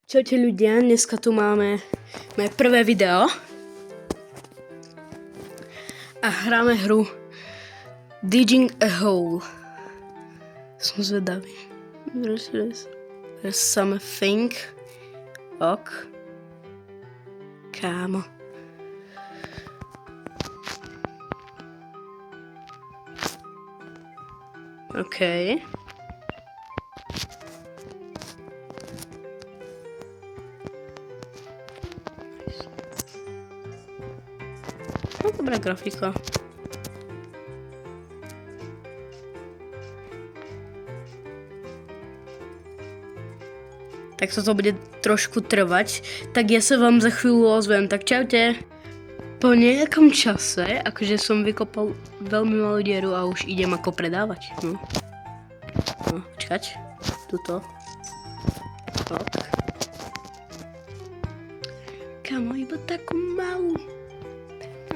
Čaute ľudia, dneska tu máme moje prvé video a hráme hru Digging a Hole. Som zvedavý. There's something. Ok. Kámo. OK. No, dobrá grafika. Tak toto bude trošku trvať, tak ja sa vám za chvíľu ozvem, tak čaute. Po nejakom čase, akože som vykopal veľmi malú dieru a už idem ako predávať. No, počkať, tuto. Tak. Kamo, iba takú malú.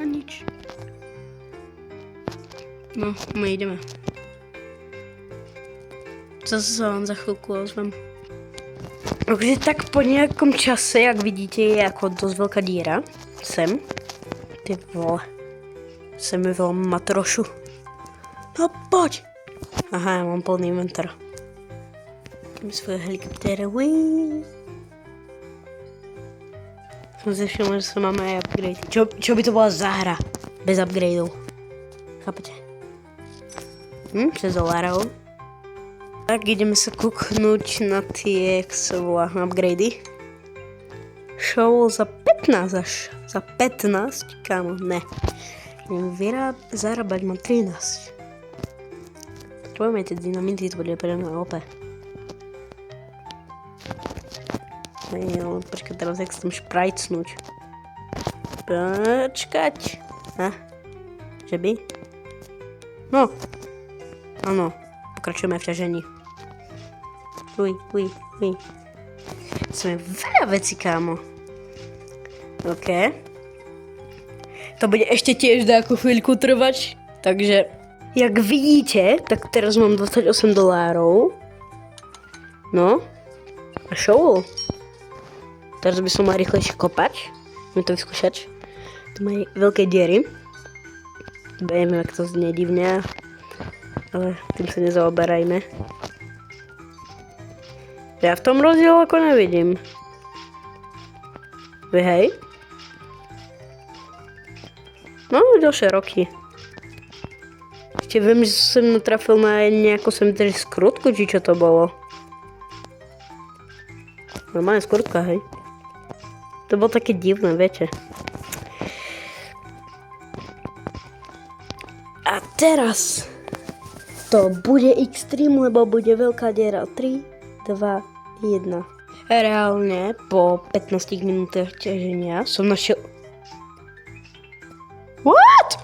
A nič. No, my ideme. Zase sa vám za chvíľku ozvem. Takže tak po nejakom čase, jak vidíte, je ako dosť veľká diera. Sem. Ty vole. Sem je veľmi matrošu. No poď. Aha, ja mám plný inventar. Mám svoje helikoptéry. Som si všimol, že sa máme aj upgrade. Čo by to bola za hra? Bez upgradeov. Chápete? $6. Tak ideme sa kúknúť na tie, jak sa volá, upgradey. Shovel za 15 až. Za 15? Kámo, ne. Idem zarábať, mám 13. Potrebujeme tie dynamity, to bude pre mňa OP. Počkaj, teraz jak sa tam šprajcnúť. Počkať. Že by? No. Áno. Pokračujeme v ťažení. Uj. Sme veľa vecí, kámo. OK. To bude ešte tiež nejakú chvíľku trvať. Takže, jak vidíte, tak teraz mám $28. No. A shovel. Teraz by som mal rýchlejšie kopať. Môžem to vyskúšať. Tu majú veľké diery. Budeme, ak to znie divne. Ale tým sa nezaoberajme. Ja v tom rozdiel ako nevidím. Vy hej? No, ďalšie roky. Ešte viem, že som natrafil na nejakú skrutku, či čo to bolo. Normálne skrutka, hej? To bolo také divné, viete. A teraz to bude extrém, lebo bude veľká diera. 3, 2, 1. Reálne po 15 minútach ťaženia som našiel... What?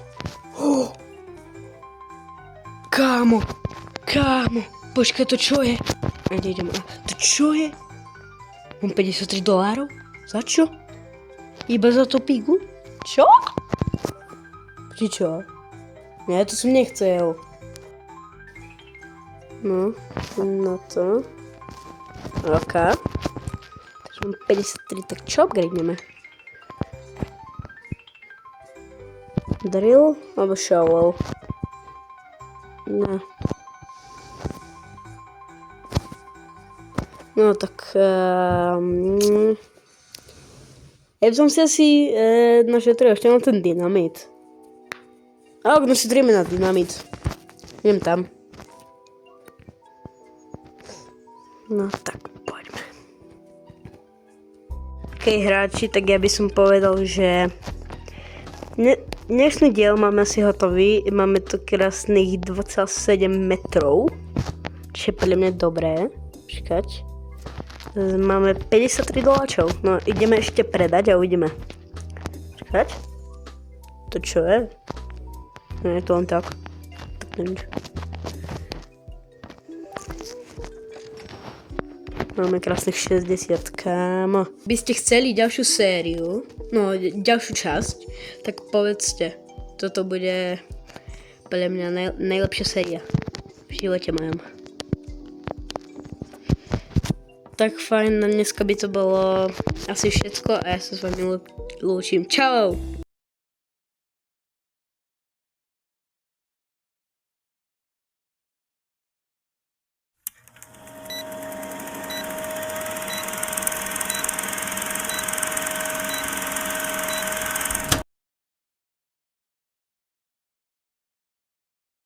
Kámo. Počkaj, to čo je? Idem. To čo je? Mám $53? Za čo? Iba za to pigu? Čo? Či čo? Nie, to som nechcel. No, na to. OK. Takže mám 53, tak čo upgradeneme? Drill alebo shovel? No. No tak... ja by som si asi našetril ešte na ten dynamit. A ak našetríme na dynamit. Idem tam. No tak poďme. Okej, hráči, tak ja by som povedal, že dnešný diel máme asi hotový. Máme tu krásnych 27 metrov. Čo je podľa mňa dobré. Počkať. Máme $53. No, ideme ešte predať a uvidíme. Počkať. To čo je? No, je to len tak. Tak neviem. Máme krásnych 60, kámo. By ste chceli ďalšiu sériu, no ďalšiu časť, tak povedzte. Toto bude podľa mňa najlepšia séria v živote mojom. Tak fajn, na dneska by to bolo asi všetko a ja sa s vami lúčim. Čau!